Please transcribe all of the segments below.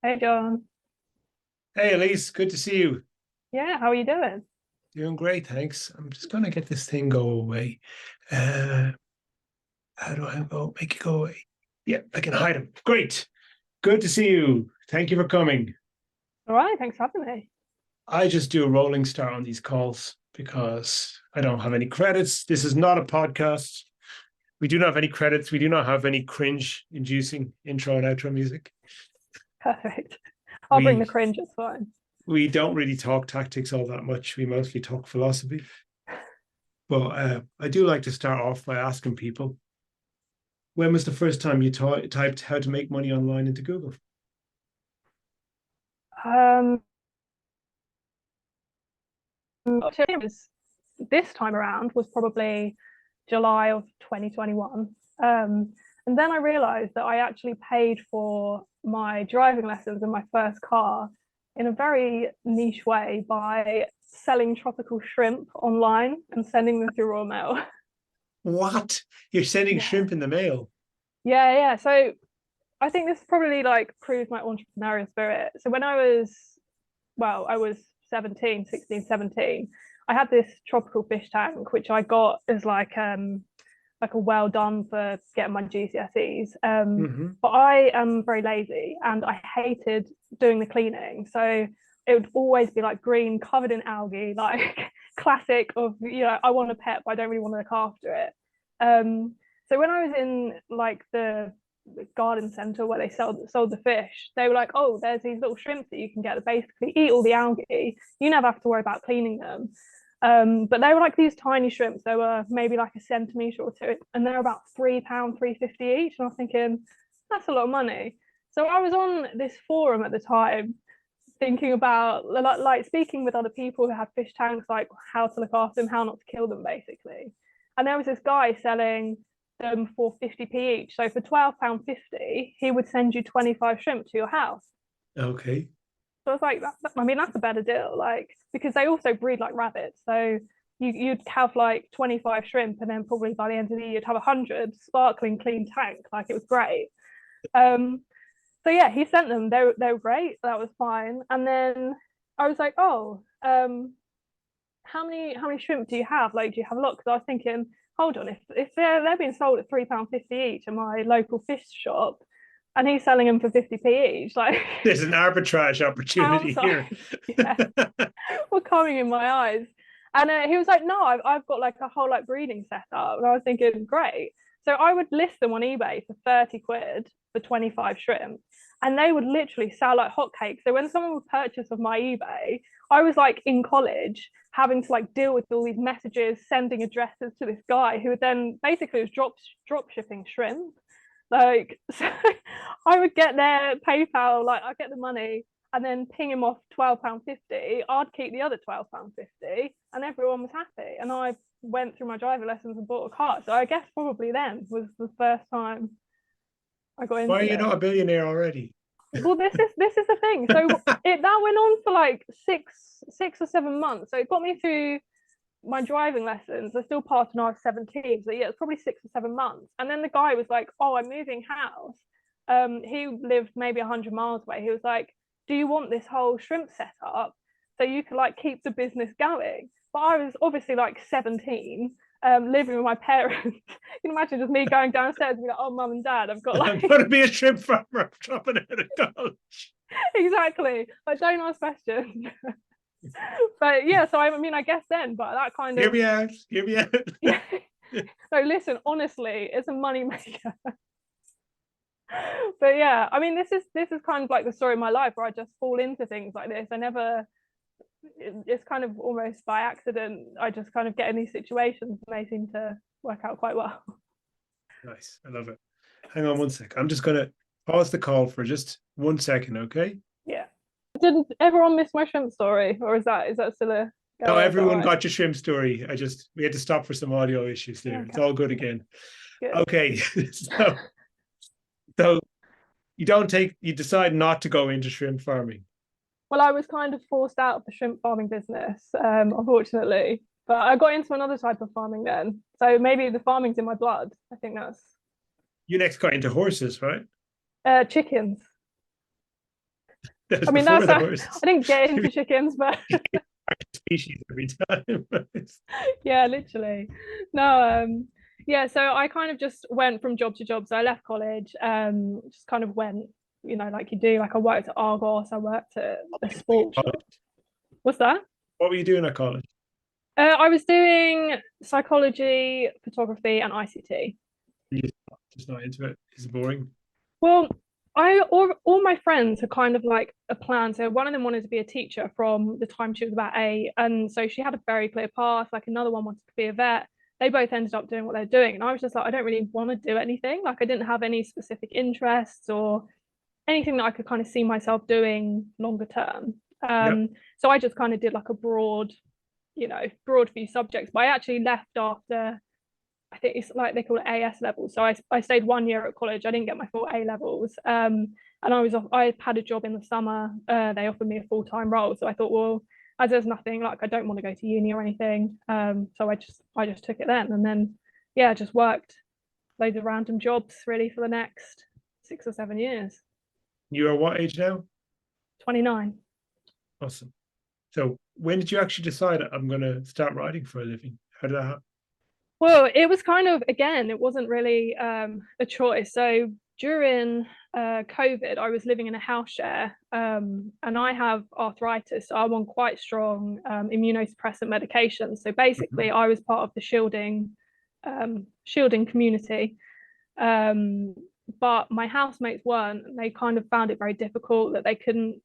Hey John. Hey Elise, good to see you. Yeah, how are you doing? Doing great, thanks. I'm just gonna get this thing go away. Uh, how do I go make it go away? Yeah, I can hide him. Great. Good to see you. Thank you for coming. All right, thanks for having me. I just do a rolling start on these calls because I don't have any credits. This is not a podcast. We do not have any credits. We do not have any cringe-inducing intro and outro music. Perfect. I'll bring the We cringe, it's fine. we don't really talk tactics all that much. We mostly talk philosophy. But I do like to start off by asking people, when was the first time you typed how to make money online into Google? Um, this time around was probably July of 2021. And then I realized that I actually paid for my driving lessons in my first car in a very niche way by selling tropical shrimp online and sending them through raw mail. What? You're sending Yeah. shrimp in the mail? Yeah. So I think this probably like proves my entrepreneurial spirit. So when I was 17, 16, 17, I had this tropical fish tank, which I got as like a well done for getting my GCSEs. Mm-hmm. But I am very lazy and I hated doing the cleaning. So it would always be like green, covered in algae, like classic of, I want a pet, but I don't really want to look after it. So when I was in like the garden center where they sold the fish, they were like, oh, there's these little shrimps that you can get that basically eat all the algae. You never have to worry about cleaning them. But they were like these tiny shrimps. They were maybe like a centimeter or two, and they're about £3, 3.50 each. And I was thinking, that's a lot of money. So I was on this forum at the time, thinking about like speaking with other people who had fish tanks, like how to look after them, how not to kill them, basically. And there was this guy selling them for 50p each. So for £12.50, he would send you 25 shrimp to your house. Okay. So I was like, I mean, that's a better deal, like because they also breed like rabbits. So you'd have like 25 shrimp, and then probably by the end of the year, you'd have 100 sparkling clean tank. Like it was great. Um, so yeah, he sent them. They were great. That was fine. And then I was like, oh, how many shrimp do you have? Like, do you have a lot? Because I was thinking, hold on, if they're being sold at £3.50 each in my local fish shop, and he's selling them for 50p each, like There's an arbitrage opportunity here. outside, yeah, were coming in my eyes. And he was like, no, I've got like a whole like breeding setup. And I was thinking, great. So I would list them on eBay for 30 quid for 25 shrimp. And they would literally sell like hotcakes. So when someone would purchase of my eBay, I was like in college having to like deal with all these messages, sending addresses to this guy who would then basically was drop shipping shrimp. Like, so I would get their PayPal, like I get the money, and then ping him off £12.50. I'd keep the other £12.50, and everyone was happy. And I went through my driving lessons and bought a car. So I guess probably then was the first time I got Why are into you it. not a billionaire already? Well, this is the thing. So that went on for like six or 7 months. So it got me through my driving lessons. I still passed when I was 17. So yeah, it's probably 6 or 7 months. And then the guy was like, oh, I'm moving house. He lived maybe 100 miles away. He was like, do you want this whole shrimp setup so you could like keep the business going? But I was obviously like 17, living with my parents. You can imagine just me going downstairs and be like, oh, mum and dad, I've got I'm like going to be a shrimp farmer. I'm dropping out of college. exactly. Like, don't ask questions. But yeah, so I mean, I guess then, but that kind Hear of me out. Hear me out. yeah. So listen, honestly, it's a money maker. But yeah, I mean, this is kind of like the story of my life where I just fall into things like this. I never. It's kind of almost by accident. I just kind of get in these situations, and they seem to work out quite well. Nice. I love it. Hang on one sec. I'm just going to pause the call for just 1 second, okay? Yeah. Didn't everyone miss my shrimp story, or is that still a No, goer? Is that all everyone right? got your shrimp story. We had to stop for some audio issues there. It's Okay, all good again. good. Okay. So you decide not to go into shrimp farming. Well, I was kind of forced out of the shrimp farming business, unfortunately. But I got into another type of farming then. So maybe the farming's in my blood. I think that's You next got into horses, right? chickens. That was I mean, before the I horses. didn't get into chickens, but Species every time. yeah, literally. No, yeah, so I kind of just went from job to job. So I left college, just kind of went, like you do. Like I worked at Argos, I worked at a sports shop. What's that? What were you doing at college? I was doing psychology, photography, and ICT. You just not into it. It's boring. Well, all my friends had kind of like a plan. So one of them wanted to be a teacher from the time she was about 8, and so she had a very clear path. Like another one wanted to be a vet. They both ended up doing what they're doing, and I was just like, I don't really want to do anything. Like I didn't have any specific interests or anything that I could kind of see myself doing longer term. Yep. So I just kind of did like a broad few subjects. But I actually left after, I think it's like they call it AS levels. So I stayed 1 year at college. I didn't get my full A levels. And I had a job in the summer. They offered me a full-time role. So I thought, well, as there's nothing, like I don't want to go to uni or anything. So I just took it then. And then yeah, just worked loads of random jobs really for the next 6 or 7 years. You are what age now? 29. Awesome. So when did you actually decide I'm going to start writing for a living? How did that happen? Well, it was kind of, again, it wasn't really a choice. So during COVID, I was living in a house share, and I have arthritis. So I'm on quite strong immunosuppressant medication. So basically, I was part of the shielding community. But my housemates weren't. They kind of found it very difficult that they couldn't,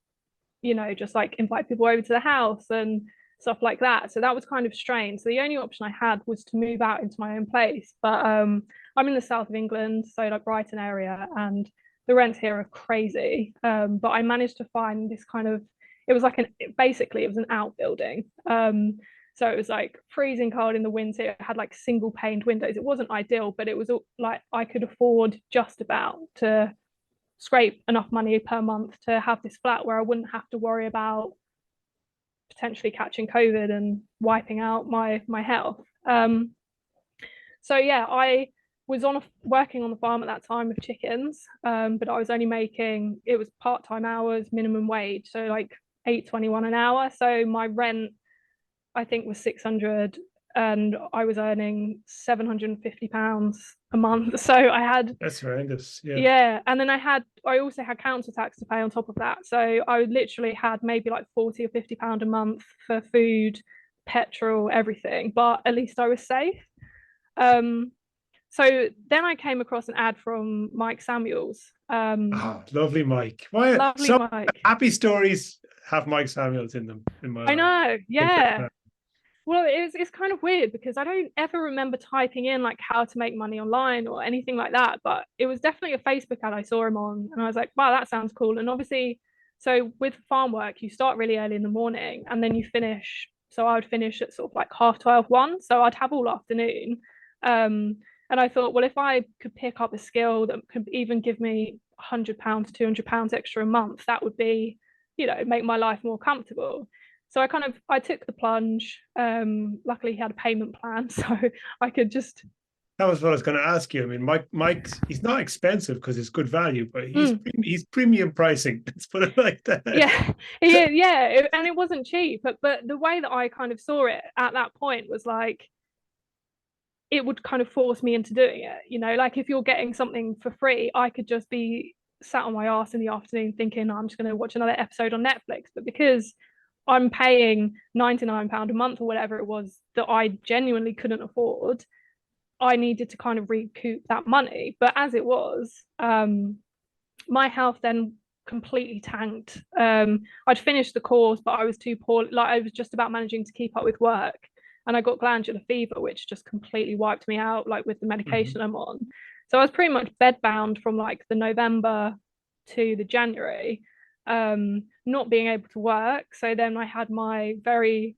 just like invite people over to the house and stuff like that. So that was kind of strange. So the only option I had was to move out into my own place. But I'm in the south of England, so like Brighton area, and the rents here are crazy. But I managed to find this kind of, it was like basically it was an outbuilding. So it was like freezing cold in the winter. It had like single paned windows. It wasn't ideal, but it was like I could afford just about to scrape enough money per month to have this flat where I wouldn't have to worry about potentially catching COVID and wiping out my health. So yeah, I was working on the farm at that time with chickens, but I was only making, it was part-time hours, minimum wage, so like £8.21 an hour. So my rent, I think, was 600, and I was earning £750 a month. So I had, that's horrendous. Yeah, and then I also had council tax to pay on top of that. So I literally had maybe like £40 or £50 a month for food, petrol, everything. But at least I was safe. So then I came across an ad from Mike Samuels. Lovely Mike. Why Lovely so Mike. happy stories have Mike Samuels in them in my I life. know, yeah. Well, it's kind of weird because I don't ever remember typing in like how to make money online or anything like that. But it was definitely a Facebook ad I saw him on, and I was like, wow, that sounds cool. And obviously, so with farm work, you start really early in the morning and then you finish. So I would finish at sort of like 12:30, 1. So I'd have all afternoon. And I thought, well, if I could pick up a skill that could even give me £100, £200 extra a month, that would be, make my life more comfortable. So I took the plunge. Luckily he had a payment plan, so I could just. That was what I was going to ask you. I mean, Mike's he's not expensive because it's good value, but he's premium pricing. Let's put it like that. Yeah, and it wasn't cheap. But the way that I kind of saw it at that point was like, it would kind of force me into doing it. Like if you're getting something for free, I could just be sat on my ass in the afternoon thinking, I'm just going to watch another episode on Netflix. But because I'm paying £99 a month or whatever it was that I genuinely couldn't afford, I needed to kind of recoup that money. But as it was, my health then completely tanked. I'd finished the course, but I was too poor. Like I was just about managing to keep up with work, and I got glandular fever, which just completely wiped me out, like with the medication I'm on. So I was pretty much bedbound from like the November to the January. Not being able to work. So then I had my very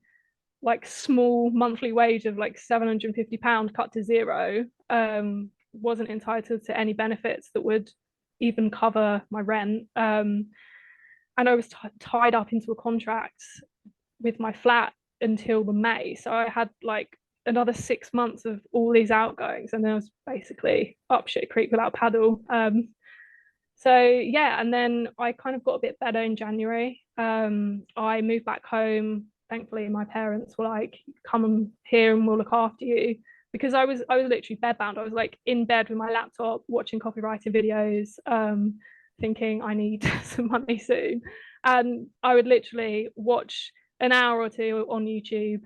like small monthly wage of like £750 cut to zero. Wasn't entitled to any benefits that would even cover my rent. And I was tied up into a contract with my flat until the May. So I had like another 6 months of all these outgoings, and then I was basically up shit creek without paddle. So yeah, and then I kind of got a bit better in January. I moved back home. Thankfully, my parents were like, "Come and here, and we'll look after you." Because I was literally bedbound. I was like in bed with my laptop, watching copywriting videos, thinking I need some money soon. And I would literally watch an hour or two on YouTube,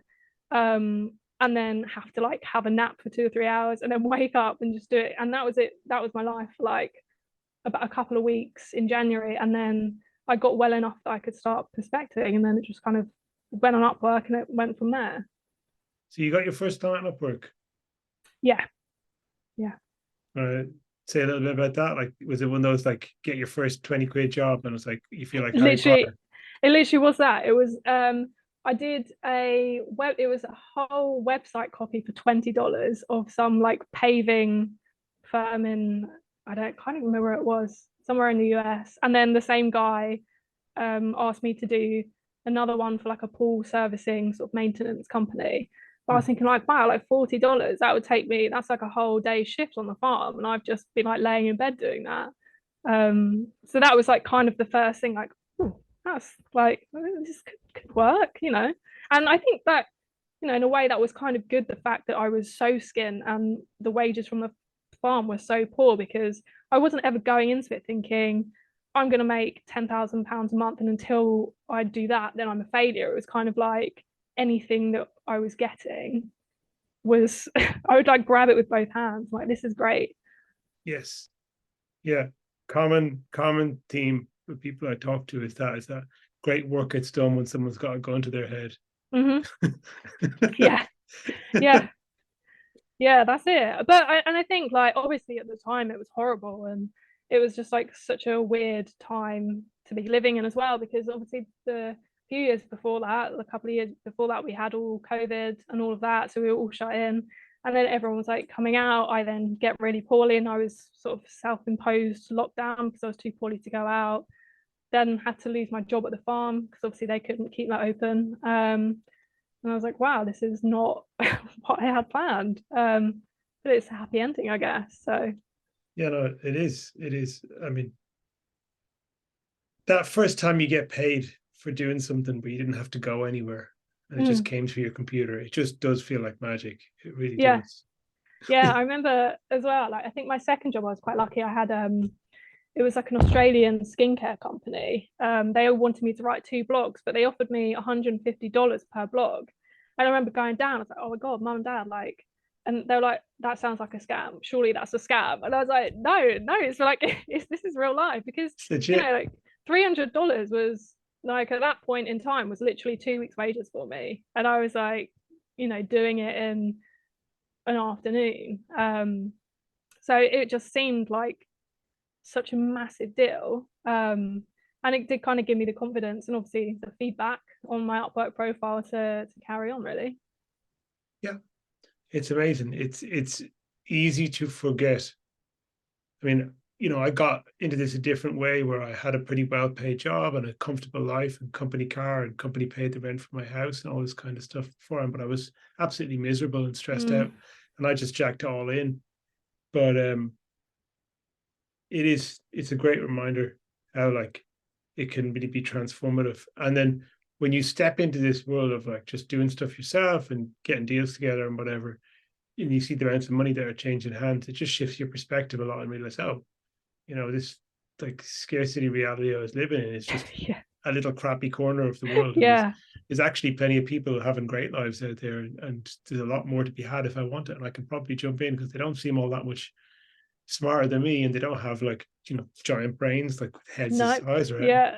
and then have to like have a nap for 2 or 3 hours, and then wake up and just do it. And that was it. That was my life for like about a couple of weeks in January, and then I got well enough that I could start prospecting, and then it just kind of went on Upwork, and it went from there. So you got your first client on Upwork. Yeah. Say a little bit about that. Like, was it one of those like get your first 20 quid job and it's like you feel like Harry Potter? It literally was that. It was I did it was a whole website copy for $20 of some like paving firm in, I can't even remember where it was, somewhere in the US. And then the same guy asked me to do another one for like a pool servicing sort of maintenance company. But I was thinking like, wow, like $40, that would take me, that's like a whole day's shift on the farm. And I've just been like laying in bed doing that. So that was like kind of the first thing, like, oh, that's like, this could work, you know? And I think that, you know, in a way that was kind of good, the fact that I was so skint and the wages from the farm were so poor, because I wasn't ever going into it thinking I'm going to make £10,000 a month, and until I do that, then I'm a failure. It was kind of like anything that I was getting was I would like grab it with both hands, like, this is great. Yes. Yeah. Common theme with people I talk to is that great work gets done when someone's got a gun to their head. Yeah. That's it. But I think like obviously at the time it was horrible, and it was just like such a weird time to be living in as well, because obviously the few years before that, a couple of years before that, we had all COVID and all of that, so we were all shut in, and then everyone was like coming out. I then get really poorly, and I was sort of self-imposed lockdown because I was too poorly to go out. Then had to lose my job at the farm because obviously they couldn't keep that open. And I was like, wow, this is not what I had planned. But it's a happy ending, I guess. So yeah, no, it is. I mean, that first time you get paid for doing something but you didn't have to go anywhere and it just came to your computer, it just does feel like magic. It really does. Yeah, I remember as well, like I think my second job I was quite lucky. I had it was like an Australian skincare company. They all wanted me to write 2 blogs, but they offered me $150 per blog. And I remember going down, I was like, oh my God, mum and dad, like, and they were like, that sounds like a scam. Surely that's a scam. And I was like, no, it's like, this is real life. Because, you know, like $300 was like, at that point in time, was literally 2 weeks' wages for me. And I was like, you know, doing it in an afternoon. So it just seemed like such a massive deal. And it did kind of give me the confidence and obviously the feedback on my Upwork profile to carry on, really. Yeah, it's amazing. It's easy to forget. I mean, you know, I got into this a different way where I had a pretty well-paid job and a comfortable life and company car, and company paid the rent for my house and all this kind of stuff beforehand, but I was absolutely miserable and stressed out, and I just jacked all in. But it's a great reminder how like it can really be transformative. And then when you step into this world of like just doing stuff yourself and getting deals together and whatever, and you see the amounts of money that are changing hands, it just shifts your perspective a lot and realize, oh, you know, this like scarcity reality I was living in is just a little crappy corner of the world. There's actually plenty of people having great lives out there, and there's a lot more to be had if I want it, and I can probably jump in because they don't seem all that much smarter than me, and they don't have like, you know, giant brains like heads the size, right?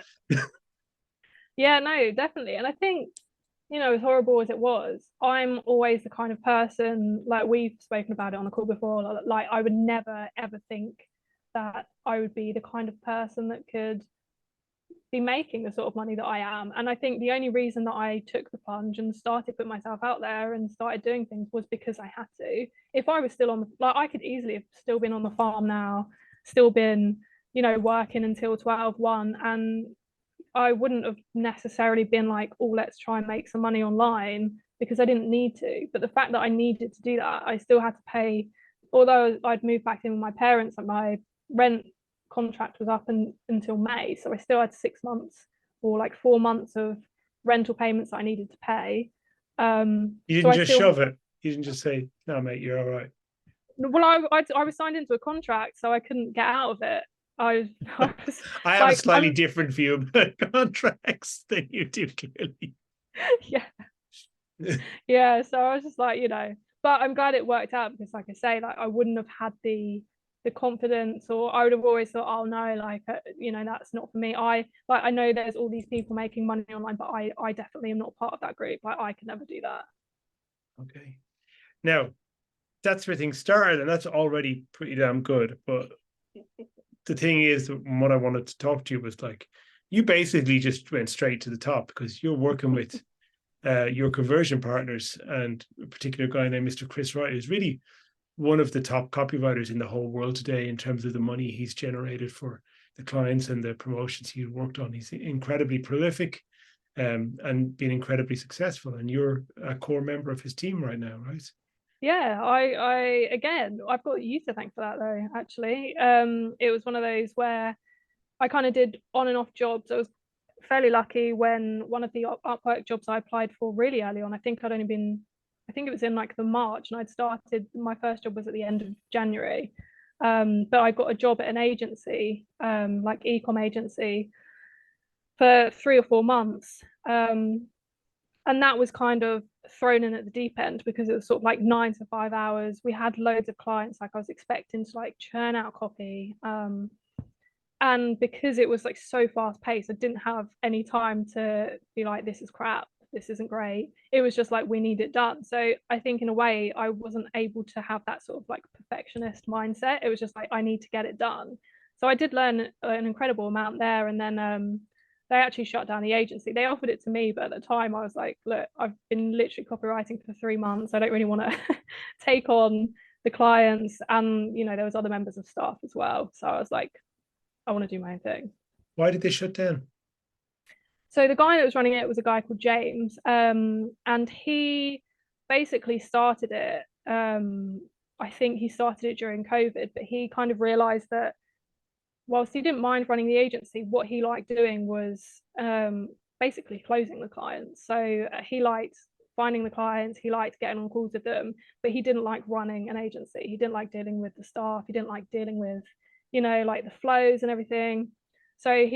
Yeah, no, definitely. And I think, you know, as horrible as it was, I'm always the kind of person, like we've spoken about it on the call before, like I would never ever think that I would be the kind of person that could be making the sort of money that I am. And I think the only reason that I took the plunge and started putting myself out there and started doing things was because I had to. If I was still on the, like, I could easily have still been on the farm now, still been, you know, working until 12-1, and I wouldn't have necessarily been like, oh, let's try and make some money online, because I didn't need to. But the fact that I needed to do that, I still had to pay, although I'd moved back in with my parents, like my rent contract was up until May, so I still had 6 months or like 4 months of rental payments that I needed to pay. You didn't just shove it. You didn't just say, "No, mate, you're all right." Well, I was signed into a contract, so I couldn't get out of it. I have like, a slightly different view about contracts than you do, clearly. Yeah. So I was just like, but I'm glad it worked out, because like I say, like I wouldn't have had the confidence, or I would have always thought, oh no, like that's not for me. I know there's all these people making money online, but I definitely am not part of that group. Like I could never do that. Okay. Now, that's where things started, and that's already pretty damn good. But the thing is, what I wanted to talk to you was like, you basically just went straight to the top, because you're working with your conversion partners, and a particular guy named Mr. Chris Wright is really one of the top copywriters in the whole world today in terms of the money he's generated for the clients and the promotions he's worked on. He's incredibly prolific and been incredibly successful, and you're a core member of his team right now, right? Yeah, I've got you to thank for that though, actually. It was one of those where I kind of did on and off jobs. I was fairly lucky when one of the Upwork jobs I applied for really early on, I think it was in like the March, and I'd started, my first job was at the end of January. But I got a job at an agency, like e-com agency, for 3 or 4 months. And that was kind of thrown in at the deep end, because it was sort of like 9 to 5 hours. We had loads of clients, like I was expecting to like churn out copy. And because it was like so fast paced, I didn't have any time to be like, this is crap, this isn't great. It was just like, we need it done. So I think in a way I wasn't able to have that sort of like perfectionist mindset. It was just like, I need to get it done. So I did learn an incredible amount there. And then they actually shut down the agency. They offered it to me, but at the time I was like, look, I've been literally copywriting for 3 months. I don't really want to take on the clients. And, there was other members of staff as well. So I was like, I want to do my own thing. Why did they shut down? So the guy that was running it was a guy called James. And he basically started it. I think he started it during COVID, but he kind of realized that whilst he didn't mind running the agency, what he liked doing was basically closing the clients. So he liked finding the clients, he liked getting on calls with them, but he didn't like running an agency. He didn't like dealing with the staff. He didn't like dealing with, like the flows and everything. So I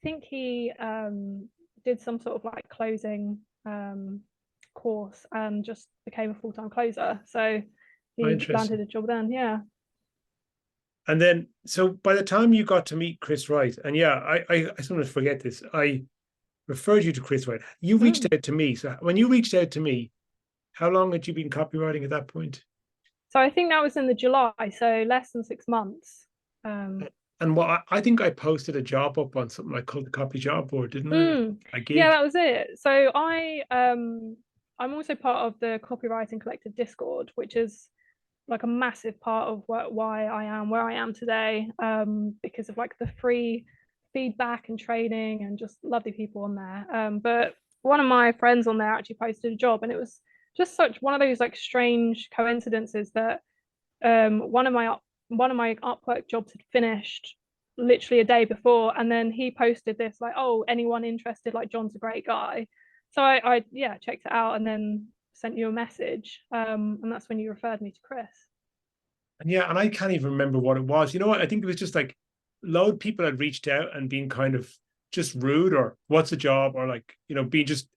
think he did some sort of like closing course and just became a full-time closer. So he landed a job then, yeah. And then, so by the time you got to meet Chris Wright, and yeah, I sometimes forget this, I referred you to Chris Wright. You reached out to me. So when you reached out to me, how long had you been copywriting at that point? So I think that was in the July, so less than 6 months. And what I think I posted a job up on something like called the Copy Job Board, didn't I? Yeah, that was it. So I'm also part of the Copywriting Collective Discord, which is like a massive part of why I am where I am today, because of like the free feedback and training and just lovely people on there. But one of my friends on there actually posted a job, and it was just such one of those like strange coincidences that one of my Upwork jobs had finished literally a day before, and then he posted this like, oh, anyone interested, like John's a great guy. So I checked it out and then sent you a message, and that's when you referred me to Chris. And yeah, and I can't even remember what it was. You know what? I think it was just like a load of people had reached out and been kind of just rude, or what's a job, or like, being just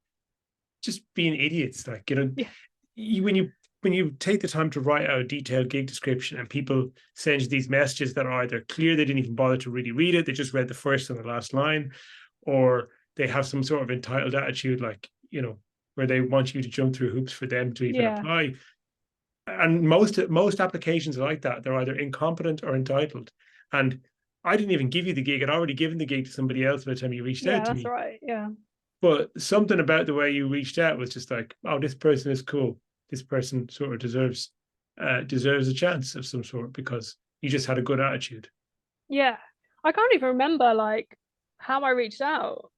being idiots. Like, when you take the time to write out a detailed gig description and people send you these messages that are either clear they didn't even bother to really read it, they just read the first and the last line, or they have some sort of entitled attitude, like, where they want you to jump through hoops for them to even apply. And most applications are like that. They're either incompetent or entitled. And I didn't even give you the gig. I'd already given the gig to somebody else by the time you reached out to me. Yeah, that's right. Yeah. But something about the way you reached out was just like, oh, this person is cool. This person sort of deserves a chance of some sort, because you just had a good attitude. Yeah. I can't even remember like how I reached out,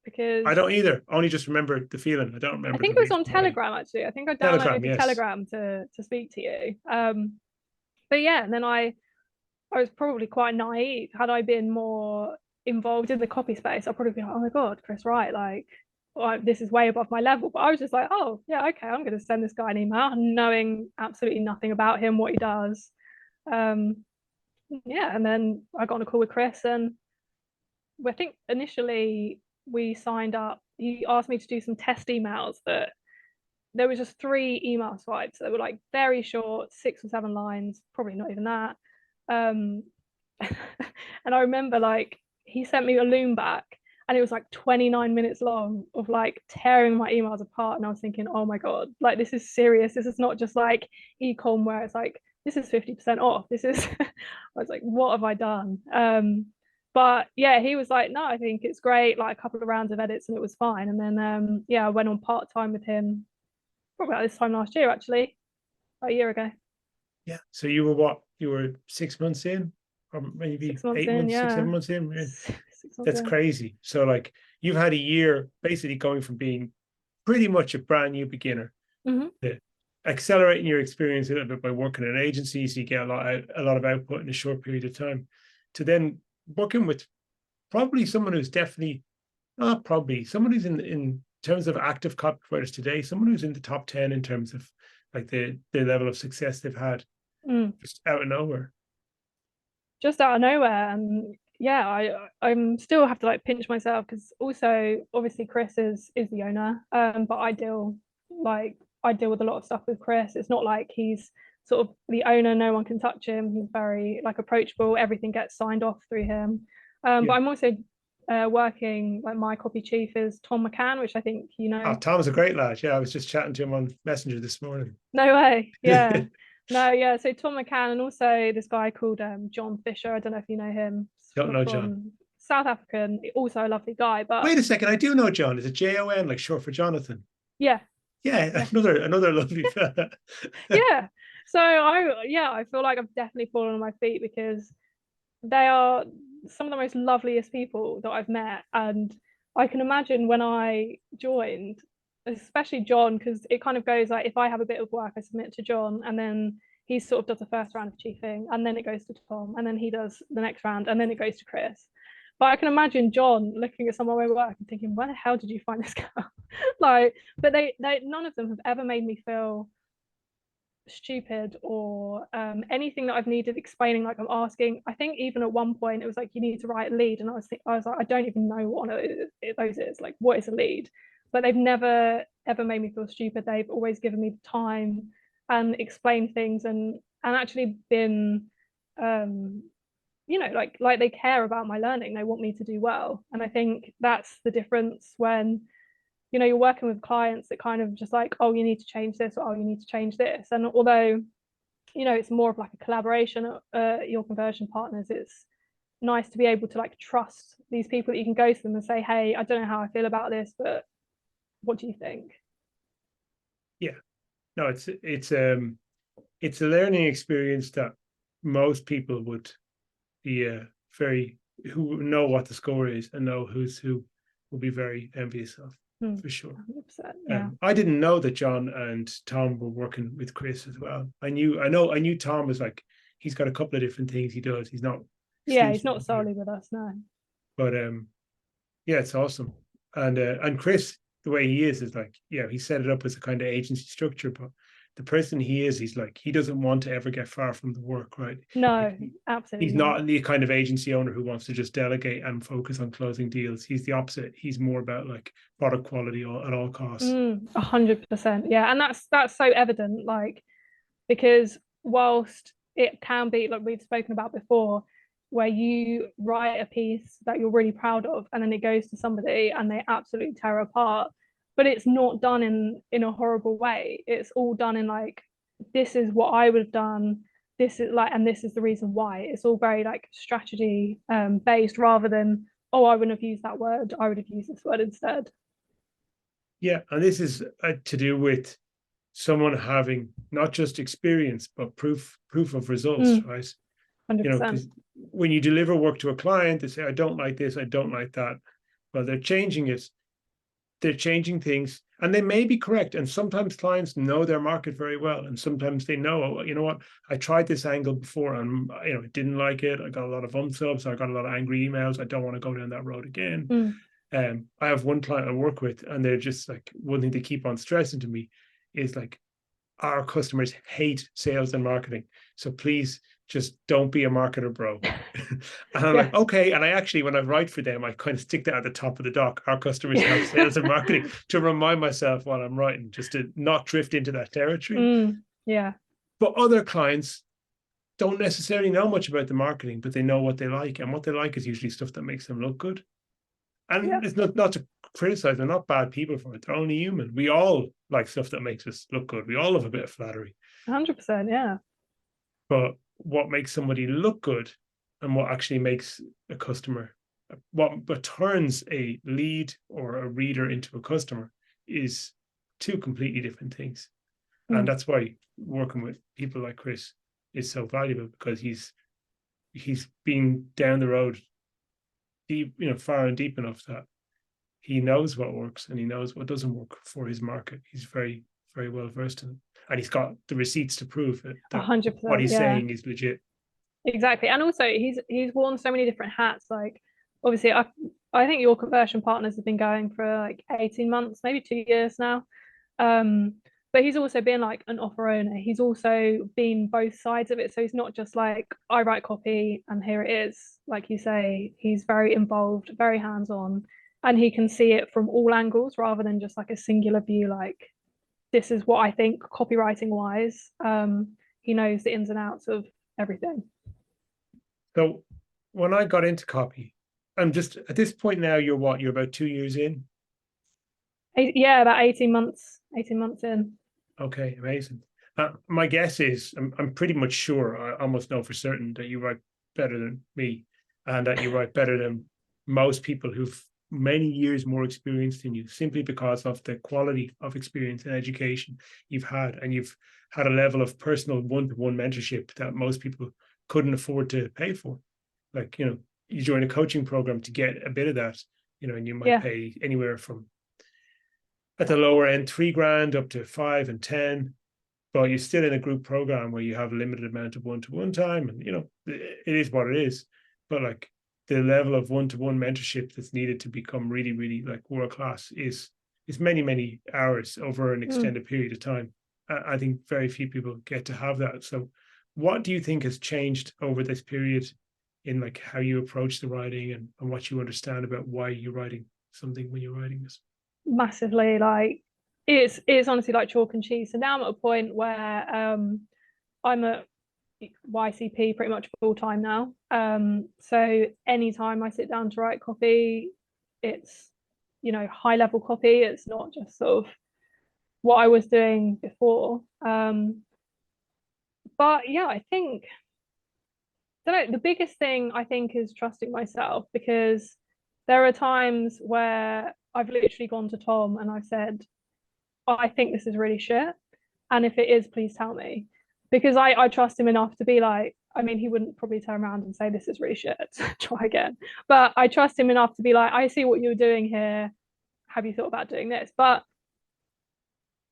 because I don't either. I only just remember the feeling. I don't remember. I think it was on Telegram, actually. I think I downloaded Telegram to speak to you. But yeah, and then I I was probably quite naive. Had I been more involved in the copy space, I'd probably be like, oh my God, Chris Wright, like, well, this is way above my level. But I was just like, oh, yeah, okay, I'm going to send this guy an email, knowing absolutely nothing about him, what he does. Yeah, and then I got on a call with Chris, and I think initially we signed up. He asked me to do some test emails that there was just 3 email swipes that were like very short, 6 or 7 lines, probably not even that. And I remember like he sent me a loom back and it was like 29 minutes long of like tearing my emails apart. And I was thinking, oh my God, like this is serious. This is not just like ecom where it's like, this is 50% off. This is, I was like, what have I done? But yeah, he was like, no, I think it's great. Like a couple of rounds of edits and it was fine. And then, yeah, I went on part-time with him probably about this time last year, actually, about a year ago. Yeah. So you were what? You were 6 months in, or maybe 6 months 8 in, months, yeah. 7 months in. Yeah. 6 months That's in. crazy. So like you've had a year basically going from being pretty much a brand new beginner to accelerating your experience a little bit by working in an agency, so you get a lot of output in a short period of time, to then working with probably someone who's definitely not probably someone who's in terms of active copywriters today, someone who's in the top 10 in terms of like the level of success they've had just out of nowhere. Just out of nowhere. And yeah, I'm still have to like pinch myself because also obviously Chris is the owner, but I deal with a lot of stuff with Chris. It's not like he's sort of the owner, no one can touch him. He's very like approachable, everything gets signed off through him. But I'm also working, like my copy chief is Tom McCann, which I think you know. Oh, Tom's a great lad. Yeah, I was just chatting to him on Messenger this morning. No way. Yeah. No, yeah. So Tom McCann and also this guy called John Fisher. I don't know if you know him. Don't know John. South African, also a lovely guy. But wait a second, I do know John. Is it Jon, like short for Jonathan? Yeah. Yeah, another lovely fella. Yeah. So I feel like I've definitely fallen on my feet because they are some of the most loveliest people that I've met. And I can imagine when I joined, especially John, because it kind of goes like if I have a bit of work, I submit to John, and then he sort of does the first round of chiefing, and then it goes to Tom, and then he does the next round, and then it goes to Chris. But I can imagine John looking at some of my work and thinking, where the hell did you find this girl? Like, but they none of them have ever made me feel stupid or anything that I've needed explaining. Like I'm asking, I think even at one point it was like you need to write a lead, and I was like, I don't even know what one of those is. Like, what is a lead? But they've never ever made me feel stupid. They've always given me the time and explained things and actually been you know, like they care about my learning. They want me to do well. And I think that's the difference when, you know, you're working with clients that kind of just like, oh, you need to change this, or oh, you need to change this. And although, you know, it's more of like a collaboration, your conversion partners, it's nice to be able to like trust these people that you can go to them and say, hey, I don't know how I feel about this, but what do you think? Yeah, no, it's a learning experience that most people would be very, who know what the score is and know who's who, will be very envious of. For sure. 100%, yeah. I didn't know that John and Tom were working with Chris as well. I knew Tom was like, he's got a couple of different things he does. He's not. Yeah, he's not solely with us, no. But yeah, it's awesome. And Chris, the way he is like, yeah, he set it up as a kind of agency structure, but the person he is, he's like, he doesn't want to ever get far from the work, right? No, absolutely. He's not the kind of agency owner who wants to just delegate and focus on closing deals. He's the opposite. He's more about like product quality at all costs. 100%. Yeah. And that's so evident, like, because whilst it can be, like we've spoken about before, where you write a piece that you're really proud of and then it goes to somebody and they absolutely tear apart, but it's not done in a horrible way. It's all done in like, this is what I would have done, this is like, and this is the reason why. It's all very like strategy based, rather than, oh, I wouldn't have used that word, I would have used this word instead. Yeah, and this is to do with someone having not just experience but proof of results, right? 100%. You know, because when you deliver work to a client, they say, I don't like this, I don't like that. Well, they're changing it. They're changing things And they may be correct. And sometimes clients know their market very well. And sometimes they know, oh, you know what, I tried this angle before and, you know, I didn't like it. I got a lot of unsubs. I got a lot of angry emails. I don't want to go down that road again. I have one client I work with, and they're just like, one thing they keep on stressing to me is like, our customers hate sales and marketing. So please just don't be a marketer, bro. And I'm like, okay. And I actually, when I write for them, I kind of stick that at the top of the doc. Our customers have sales and marketing, to remind myself while I'm writing, just to not drift into that territory. Yeah. But other clients don't necessarily know much about the marketing, but they know what they like. And what they like is usually stuff that makes them look good. And it's not to criticize, they're not bad people for it. They're only human. We all like stuff that makes us look good. We all have a bit of flattery. 100%, yeah. But what makes somebody look good and what actually makes a customer, what turns a lead or a reader into a customer, is two completely different things. And that's why working with people like Chris is so valuable, because he's been down the road deep, far and deep enough that he knows what works and he knows what doesn't work for his market. He's very, very well versed in it. And he's got the receipts to prove it, that 100%, what he's saying is legit. Exactly. And also he's worn so many different hats. Like, obviously I think your conversion partners have been going for like 18 months, maybe 2 years now. But he's also been like an offer owner. He's also been both sides of it. So he's not just like, I write copy and here it is. Like you say, he's very involved, very hands-on, and he can see it from all angles rather than just like a singular view, like, this is what I think copywriting wise. He knows the ins and outs of everything. So when I got into copy, I'm just at this point now, you're about 2 years in? Yeah, about 18 months in. Okay, amazing. My guess is, I'm pretty much sure, I almost know for certain, that you write better than me, and that you write better than most people who've many years more experience than you, simply because of the quality of experience and education you've had, and you've had a level of personal one-to-one mentorship that most people couldn't afford to pay for. Like, you join a coaching program to get a bit of that, and you might pay anywhere from, at the lower end, $3,000 up to 5 and 10, but you're still in a group program where you have a limited amount of one-to-one time, and it is what it is. But like, the level of one-to-one mentorship that's needed to become really, really like world class is many, many hours over an extended period of time. I think very few people get to have that. So what do you think has changed over this period in like how you approach the writing, and what you understand about why you're writing something when you're writing this? Massively. Like, it's honestly like chalk and cheese. So now I'm at a point where I'm at YCP pretty much full time now. So anytime I sit down to write copy, it's high level copy. It's not just sort of what I was doing before. But yeah, I think, the biggest thing I think is trusting myself, because there are times where I've literally gone to Tom and I've said, I think this is really shit, and if it is, please tell me, because I trust him enough to be like, I mean, he wouldn't probably turn around and say this is really shit, try again, but I trust him enough to be like, I see what you're doing here, have you thought about doing this? But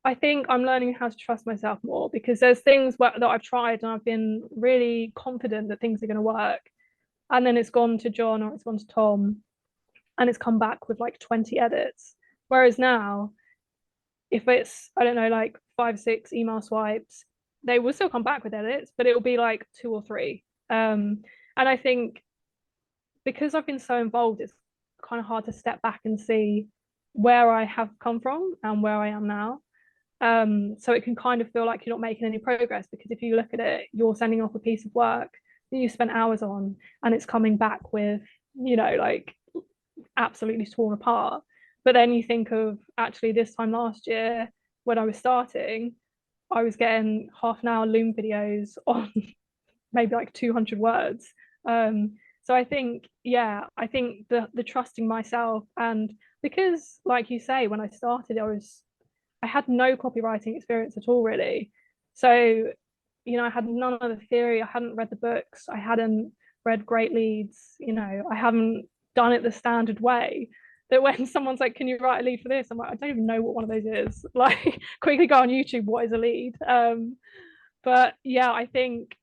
I think I'm learning how to trust myself more, because there's things that I've tried and I've been really confident that things are going to work, and then it's gone to John or it's gone to Tom and it's come back with like 20 edits. Whereas now, if it's, I don't know, like 5, 6 email swipes, they will still come back with edits, but it will be like 2 or 3. And I think because I've been so involved, it's kind of hard to step back and see where I have come from and where I am now. So it can kind of feel like you're not making any progress, because if you look at it, you're sending off a piece of work that you spent hours on and it's coming back with, like absolutely torn apart. But then you think of, actually, this time last year when I was starting, I was getting half an hour Loom videos on maybe like 200 words. So I think, I think the trusting myself, and because like you say, when I started, I had no copywriting experience at all, really. So, I had none of the theory. I hadn't read the books. I hadn't read Great Leads. I haven't done it the standard way. that when someone's like, can you write a lead for this? I'm like, I don't even know what one of those is. Like, quickly go on YouTube, what is a lead? But yeah, I think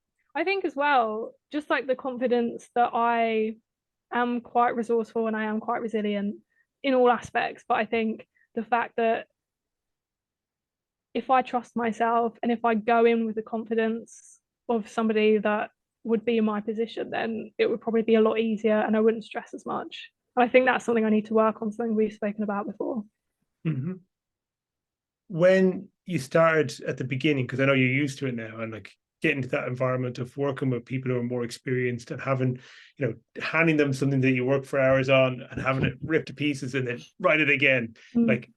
as well, just like the confidence that I am quite resourceful and I am quite resilient in all aspects. But I think the fact that if I trust myself and if I go in with the confidence of somebody that would be in my position, then it would probably be a lot easier and I wouldn't stress as much. And I think that's something I need to work on, something we've spoken about before. Mm-hmm. When you started at the beginning, because I know you're used to it now, and like getting to that environment of working with people who are more experienced and having, handing them something that you work for hours on and having it ripped to pieces and then write it again. Like,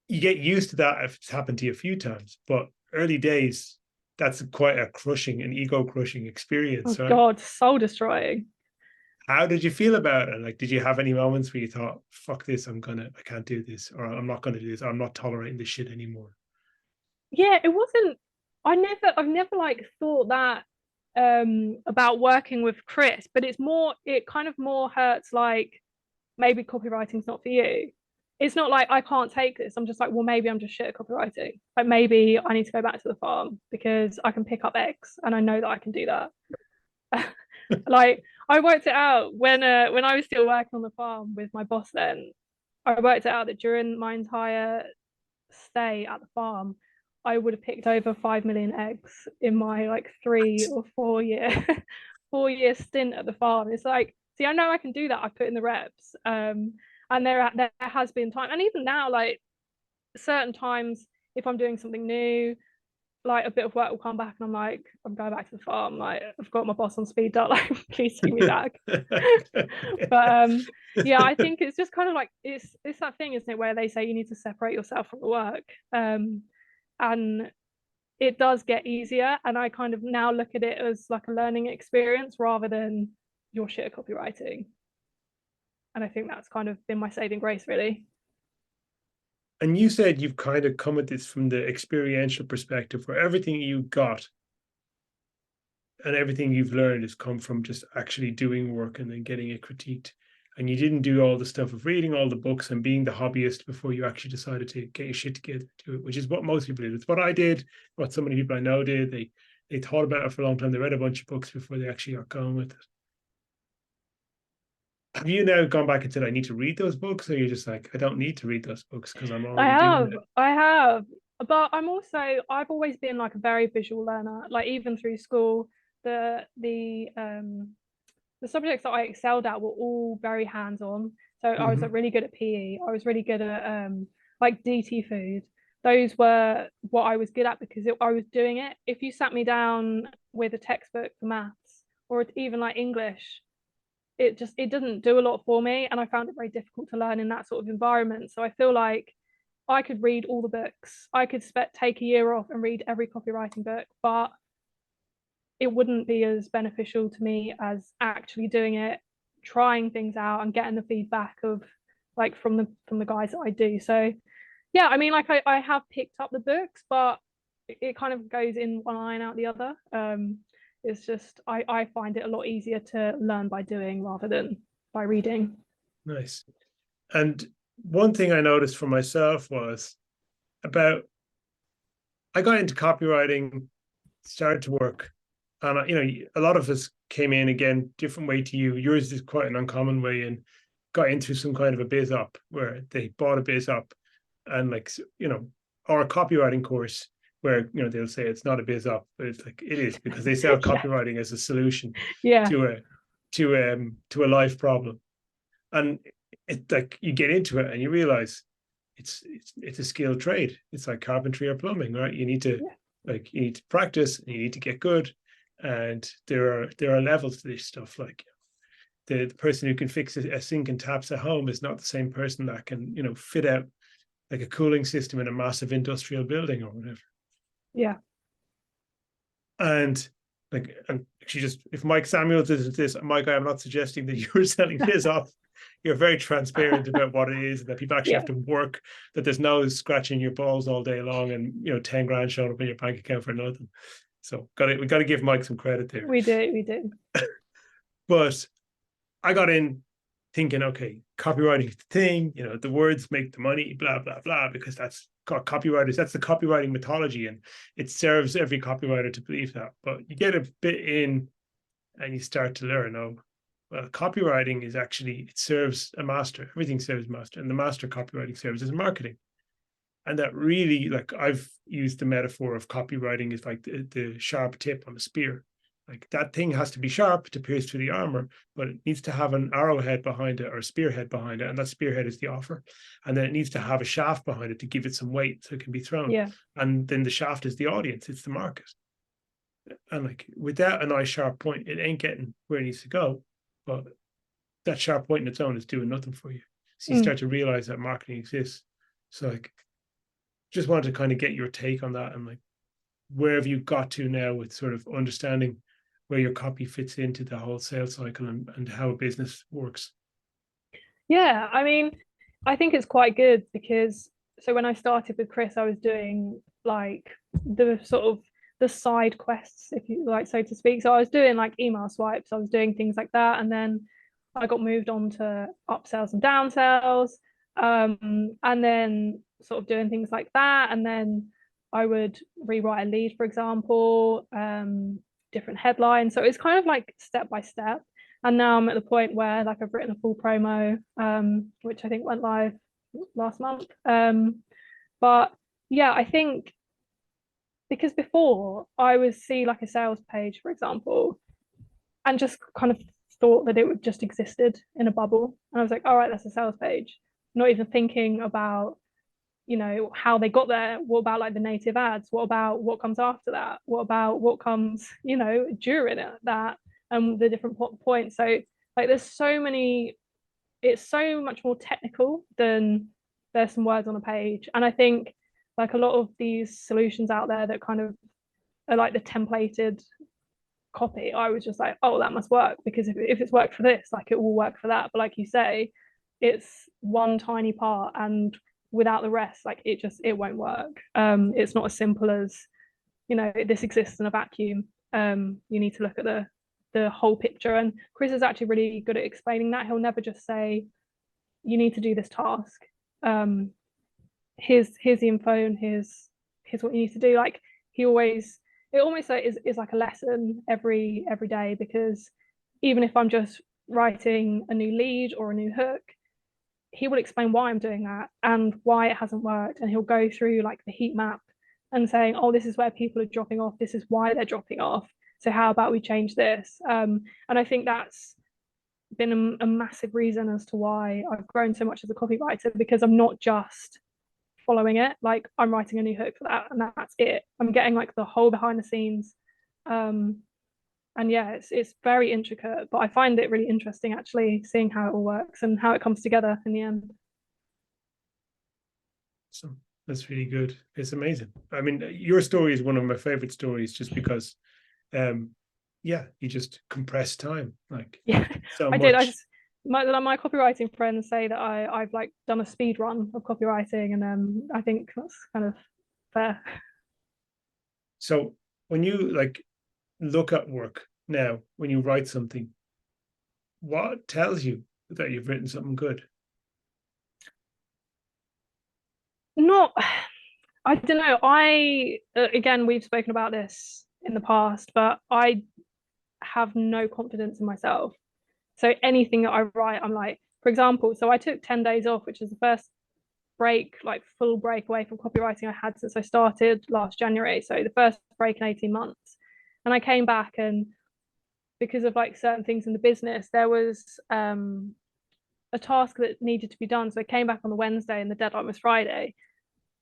you get used to that if it's happened to you a few times, but early days, that's quite a crushing and ego crushing experience. Oh right? God, soul destroying. How did you feel about it? Like, did you have any moments where you thought, fuck this, I can't do this, or I'm not going to do this, or I'm not tolerating this shit anymore? Yeah, it wasn't, I've never like thought that about working with Chris, but it kind of more hurts like maybe copywriting's not for you. It's not like I can't take this. I'm just like, well, maybe I'm just shit at copywriting. Like maybe I need to go back to the farm because I can pick up eggs and I know that I can do that. Like I worked it out when I was still working on the farm with my boss then. I worked it out that during my entire stay at the farm, I would have picked over 5 million eggs in my like 3 or 4 year 4 year stint at the farm. It's like, see, I know I can do that. I put in the reps. And there has been time, and even now, like certain times, if I'm doing something new, like a bit of work will come back, and I'm like, I'm going back to the farm. Like I've got my boss on speed dial. Like, please take me back. But yeah, I think it's just kind of like it's that thing, isn't it, where they say you need to separate yourself from the work, and it does get easier. And I kind of now look at it as like a learning experience rather than your shit at copywriting. And I think that's kind of been my saving grace, really. And you said you've kind of come at this from the experiential perspective, where everything you got and everything you've learned has come from just actually doing work and then getting it critiqued. And you didn't do all the stuff of reading all the books and being the hobbyist before you actually decided to get your shit together to do it, which is what most people did. It's what I did, what so many people I know did. They thought about it for a long time. They read a bunch of books before they actually got going with it. Have you now gone back and said, I need to read those books? Or you're just like, I don't need to read those books because I'm already doing it? I have. But I've always been like a very visual learner. Like even through school, the subjects that I excelled at were all very hands-on. So I was like, really good at PE. I was really good at like DT food. Those were what I was good at because I was doing it. If you sat me down with a textbook for maths or even like English, it doesn't do a lot for me, and I found it very difficult to learn in that sort of environment. So I feel like I could read all the books. I could take a year off and read every copywriting book, but it wouldn't be as beneficial to me as actually doing it, trying things out and getting the feedback of like from the guys that I do. So yeah, I mean, like I have picked up the books, but it kind of goes in one eye and out the other. It's just I find it a lot easier to learn by doing rather than by reading. Nice. And one thing I noticed for myself was I got into copywriting, started to work, and a lot of us came in, again, different way to you. Yours is quite an uncommon way, and got into some kind of a biz up where they bought a biz up, and or a copywriting course where they'll say it's not a biz up, but it's like it is, because they sell copywriting as a solution to a life problem. And it's like you get into it and you realize it's a skilled trade. It's like carpentry or plumbing, right? You need to practice and you need to get good. And there are levels to this stuff. Like the person who can fix a sink and taps at home is not the same person that can fit out like a cooling system in a massive industrial building or whatever. Yeah. And actually, just if Mike Samuels is this, Mike, I'm not suggesting that you're selling this off. You're very transparent about what it is, and that people actually have to work, that there's no scratching your balls all day long and 10 grand showing up in your bank account for nothing. So we got to give Mike some credit there. We do. But I got in thinking, okay, copywriting is the thing, the words make the money, blah, blah, blah, because that's got copywriters, that's the copywriting mythology, and it serves every copywriter to believe that. But you get a bit in and you start to learn, oh, well, copywriting is actually, it serves a master. Everything serves a master, and the master copywriting serves as marketing. And that really, like, I've used the metaphor of copywriting is like the sharp tip on a spear. Like, that thing has to be sharp to pierce through the armor, but it needs to have an arrowhead behind it, or a spearhead behind it. And that spearhead is the offer. And then it needs to have a shaft behind it to give it some weight so it can be thrown. Yeah. And then the shaft is the audience, it's the market. And like, without a nice sharp point, it ain't getting where it needs to go. But that sharp point in its own is doing nothing for you. So you start to realize that marketing exists. So like, just wanted to kind of get your take on that, and like, where have you got to now with sort of understanding where your copy fits into the whole sales cycle and how a business works? Yeah, I mean, I think it's quite good because so when I started with Chris, I was doing like the sort of the side quests, if you like, so to speak. So I was doing like email swipes, I was doing things like that, and then I got moved on to upsells and downsells, and then sort of doing things like that, and then I would rewrite a lead, for example, different headlines. So it's kind of like step by step. And now I'm at the point where like I've written a full promo, which I think went live last month. But yeah, I think because before I would see like a sales page, for example, and just kind of thought that it would just existed in a bubble. And I was like, all right, that's a sales page. Not even thinking about, how they got there. What about like the native ads? What about what comes after that? What about what comes, during that, and the different points? So like there's so many, it's so much more technical than there's some words on a page. And I think like a lot of these solutions out there that kind of are like the templated copy, I was just like, oh, that must work, because if it's worked for this, like it will work for that. But like you say, it's one tiny part, and without the rest, like it won't work. It's not as simple as, this exists in a vacuum. You need to look at the whole picture, and Chris is actually really good at explaining that. He'll never just say, you need to do this task, here's the info, and here's what you need to do. Like he always, it almost like is like a lesson every day, because even if I'm just writing a new lead or a new hook, he will explain why I'm doing that and why it hasn't worked, and he'll go through like the heat map and saying, oh, this is where people are dropping off, this is why they're dropping off, so how about we change this. And I think that's been a massive reason as to why I've grown so much as a copywriter, because I'm not just following it, like I'm writing a new hook for that and that's it. I'm getting like the whole behind the scenes. And yeah, it's very intricate, but I find it really interesting actually seeing how it all works and how it comes together in the end. So that's really good. It's amazing. I mean, your story is one of my favorite stories, just because yeah, you just compress time, like, yeah, so I much. did. My copywriting friends say that I've like done a speed run of copywriting, and I think that's kind of fair. So when you like look at work now, when you write something, what tells you that you've written something good? Not, I don't know. Again, we've spoken about this in the past, but I have no confidence in myself. So anything that I write, I'm like, for example, so I took 10 days off, which is the first break, like full break away from copywriting I had since I started last January. So the first break in 18 months. And I came back, and because of like certain things in the business, there was a task that needed to be done. So I came back on the Wednesday and the deadline was Friday.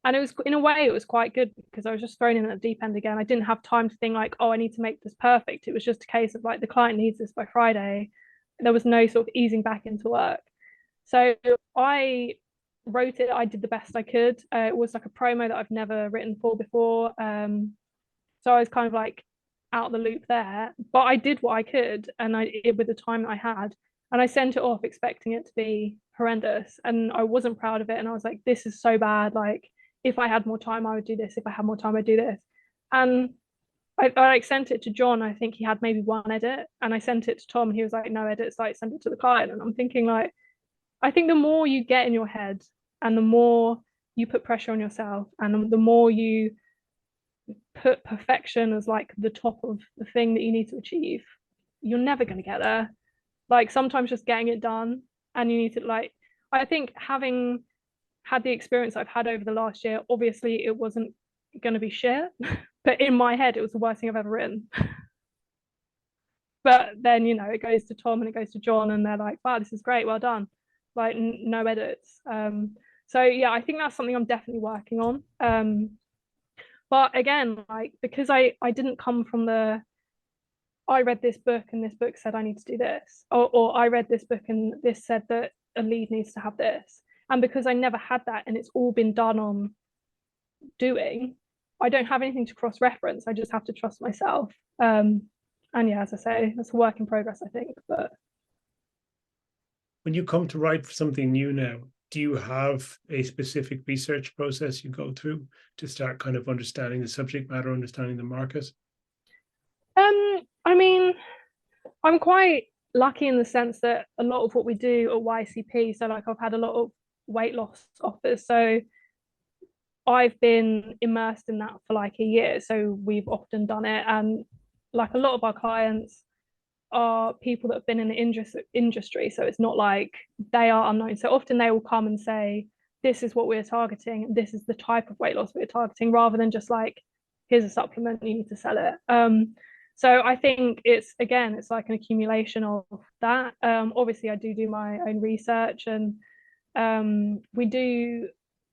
And it was, in a way, it was quite good because I was just thrown in at the deep end again. I didn't have time to think like, oh, I need to make this perfect. It was just a case of like, the client needs this by Friday. There was no sort of easing back into work. So I wrote it. I did the best I could. It was like a promo that I've never written for before. So I was kind of like out the loop there, but I did what I could, and with the time that I had, and I sent it off expecting it to be horrendous, and I wasn't proud of it. And I was like, this is so bad. Like, if I had more time, I would do this. If I had more time, I'd do this. And I like sent it to John. I think he had maybe one edit, and I sent it to Tom and he was like, no edits, like send it to the client. And I'm thinking, like, I think the more you get in your head and the more you put pressure on yourself and the more you put perfection as like the top of the thing that you need to achieve, you're never going to get there. Like sometimes just getting it done, and you need to, like, I think having had the experience I've had over the last year, obviously it wasn't going to be shit, but in my head it was the worst thing I've ever written. But then, you know, it goes to Tom and it goes to John and they're like, wow, this is great, well done, like no edits. So yeah, I think that's something I'm definitely working on. But again, like, because I didn't come from the, I read this book and this book said I need to do this, or I read this book and this said that a lead needs to have this, and because I never had that and it's all been done on doing, I don't have anything to cross-reference. I just have to trust myself. And yeah, as I say, it's a work in progress, I think. But when you come to write for something new now, do you have a specific research process you go through to start kind of understanding the subject matter, understanding the market? I mean, I'm quite lucky in the sense that a lot of what we do at YCP, so like I've had a lot of weight loss offers, so I've been immersed in that for like a year, so we've often done it, and like a lot of our clients are people that have been in the industry, so it's not like they are unknown. So often they will come and say, this is what we're targeting, and this is the type of weight loss we're targeting, rather than just like, here's a supplement, you need to sell it. So I think it's like an accumulation of that. Obviously I do my own research, and we do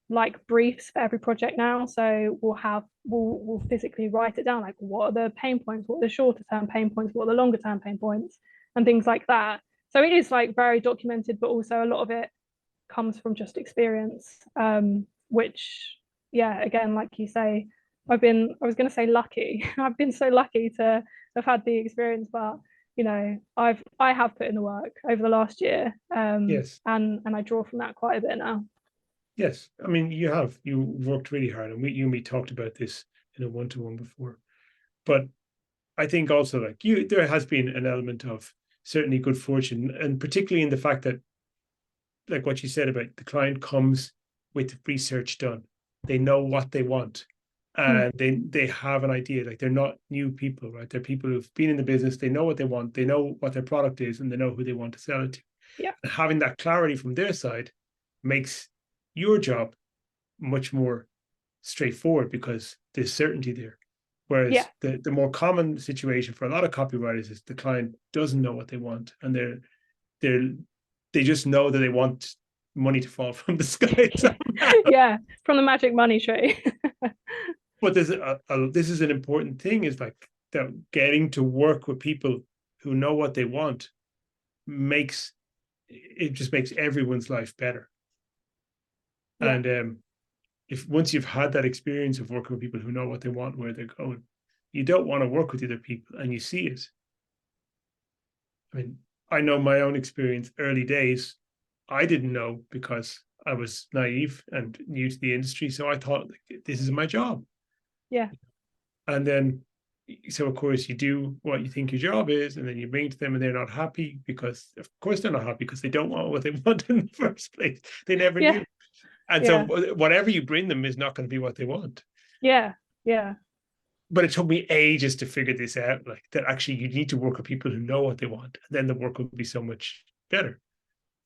like briefs for every project now, so we'll physically write it down, like what are the pain points, what are the shorter term pain points, what are the longer term pain points, and things like that. So it is like very documented, but also a lot of it comes from just experience, which, yeah, again, like you say, I was going to say lucky. I've been so lucky to have had the experience, but you know, I have put in the work over the last year, Yes. and I draw from that quite a bit now. Yes, I mean, you worked really hard, and you and me talked about this in a one-to-one before. But I think also, like there has been an element of certainly good fortune, and particularly in the fact that, like what you said about the client comes with research done, they know what they want, and they have an idea. Like they're not new people, right? They're people who've been in the business. They know what they want. They know what their product is, and they know who they want to sell it to. Yeah, and having that clarity from their side makes your job much more straightforward because there's certainty there. Whereas yeah, the more common situation for a lot of copywriters is the client doesn't know what they want, and they just know that they want money to fall from the sky. yeah, from the magic money tree. But there's this is an important thing, is like that getting to work with people who know what they want just makes everyone's life better. Yeah. And if once you've had that experience of working with people who know what they want, where they're going, you don't want to work with other people, and you see it. I mean, I know my own experience, early days, I didn't know because I was naive and new to the industry. So I thought, like, this is my job. Yeah. And then, so of course you do what you think your job is, and then you bring it to them and they're not happy because, of course, they're not happy because they don't want what they want in the first place. They never knew. And so whatever you bring them is not going to be what they want. Yeah. Yeah. But it took me ages to figure this out, like that actually you need to work with people who know what they want, and then the work will be so much better.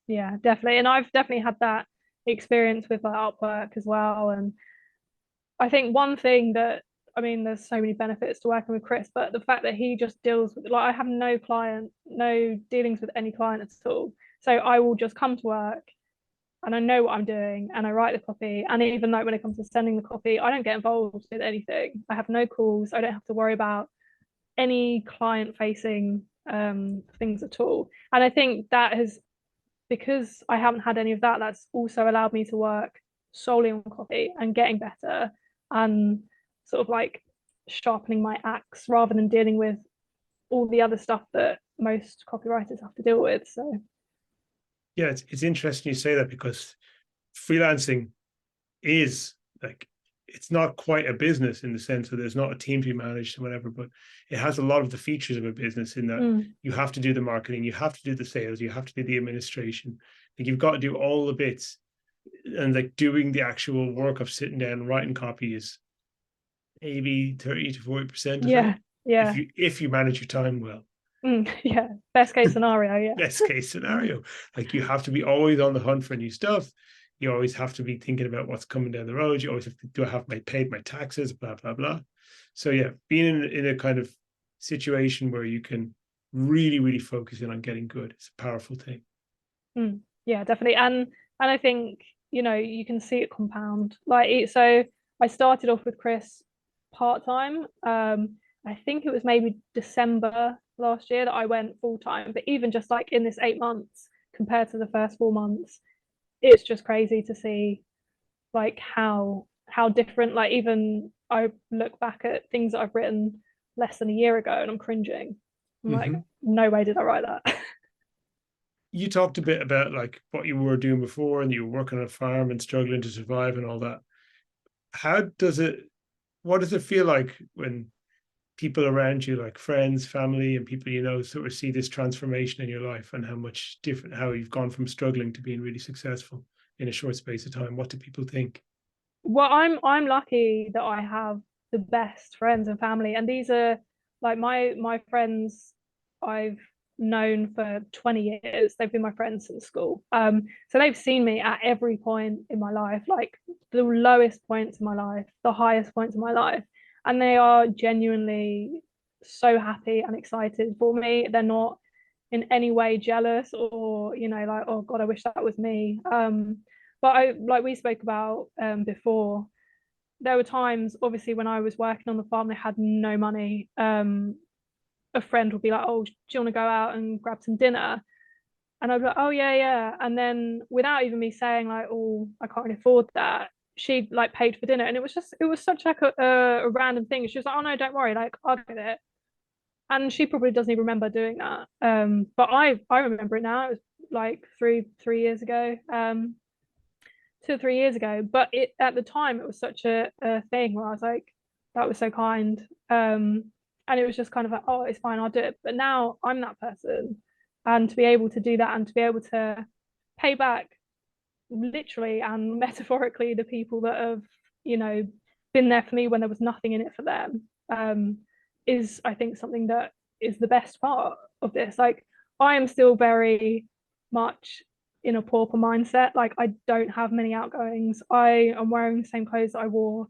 Yeah, definitely. And I've definitely had that experience with like Upwork as well. And I think one thing that, I mean, there's so many benefits to working with Chris, but the fact that he just deals with, like, I have no dealings with any client at all. So I will just come to work and I know what I'm doing and I write the copy. And even though when it comes to sending the copy, I don't get involved with anything. I have no calls. I don't have to worry about any client facing things at all. And I think that has, because I haven't had any of that, that's also allowed me to work solely on copy and getting better and sort of like sharpening my axe rather than dealing with all the other stuff that most copywriters have to deal with. So yeah, it's interesting you say that, because freelancing is like, it's not quite a business in the sense that there's not a team to be managed or whatever, but it has a lot of the features of a business in that you have to do the marketing, you have to do the sales, you have to do the administration. Like you've got to do all the bits, and like doing the actual work of sitting down and writing copy is maybe 30 to 40% of Yeah. it. Yeah. If you manage your time well. Yeah. Best case scenario. Yeah. Best case scenario. Like you have to be always on the hunt for new stuff. You always have to be thinking about what's coming down the road. You always have to, do I have paid my taxes, blah, blah, blah. So yeah, being in a kind of situation where you can really, really focus in on getting good, it's a powerful thing. Yeah, definitely. And I think, you know, you can see it compound. Like, so I started off with Chris part-time. I think it was maybe December last year that I went full-time, but even just like in this 8 months compared to the first 4 months, it's just crazy to see like how different. Like even I look back at things that I've written less than a year ago and I'm cringing. I'm like, no way did I write that. You talked a bit about like what you were doing before, and you were working on a farm and struggling to survive and all that. What does it feel like when people around you, like friends, family, and people you know, sort of see this transformation in your life, and how you've gone from struggling to being really successful in a short space of time? What do people think? Well, I'm lucky that I have the best friends and family, and these are like my friends I've known for 20 years. They've been my friends since school. So they've seen me at every point in my life, like the lowest points in my life, the highest points in my life, and they are genuinely so happy and excited for me. They're not in any way jealous or, you know, like, oh God, I wish that was me. But I, like we spoke about before, there were times, obviously, when I was working on the farm, they had no money. A friend would be like, oh, do you want to go out and grab some dinner? And I'd be like, oh yeah, yeah. And then without even me saying like, oh, I can't really afford that, she like paid for dinner. And it was such like a random thing. She was like, oh no, don't worry, like I'll get it. And she probably doesn't even remember doing that. But I remember it now. It was like three years ago. 2 or 3 years ago, but it at the time it was such a thing where I was like, that was so kind. And it was just kind of like, oh, it's fine, I'll do it. But now I'm that person, and to be able to do that and to be able to pay back literally and metaphorically the people that have, you know, been there for me when there was nothing in it for them, is, I think, something that is the best part of this. Like I am still very much in a pauper mindset. Like I don't have many outgoings. I am wearing the same clothes that I wore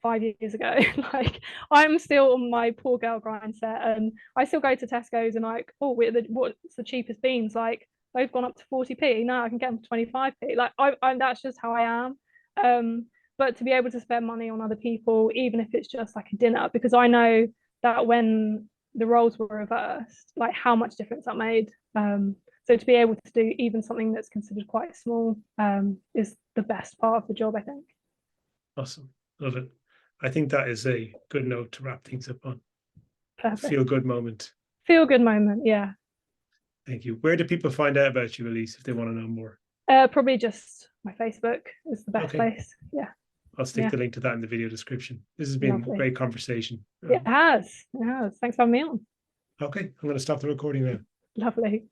5 years ago. Like I'm still on my poor girl grind set, and I still go to Tesco's and like, oh, what's the cheapest beans? Like they've gone up to 40p. Now I can get them for 25p. Like I'm that's just how I am. But to be able to spend money on other people, even if it's just like a dinner, because I know that when the roles were reversed, like how much difference that made. So to be able to do even something that's considered quite small is the best part of the job, I think. Awesome. Love it. I think that is a good note to wrap things up on. Perfect. Feel good moment. Feel good moment, yeah. Thank you. Where do people find out about you, Elise, if they want to know more? Probably just my Facebook is the best place. Yeah. I'll stick the link to that in the video description. This has been a great conversation. It has. Thanks for having me on. Okay, I'm going to stop the recording now. Lovely.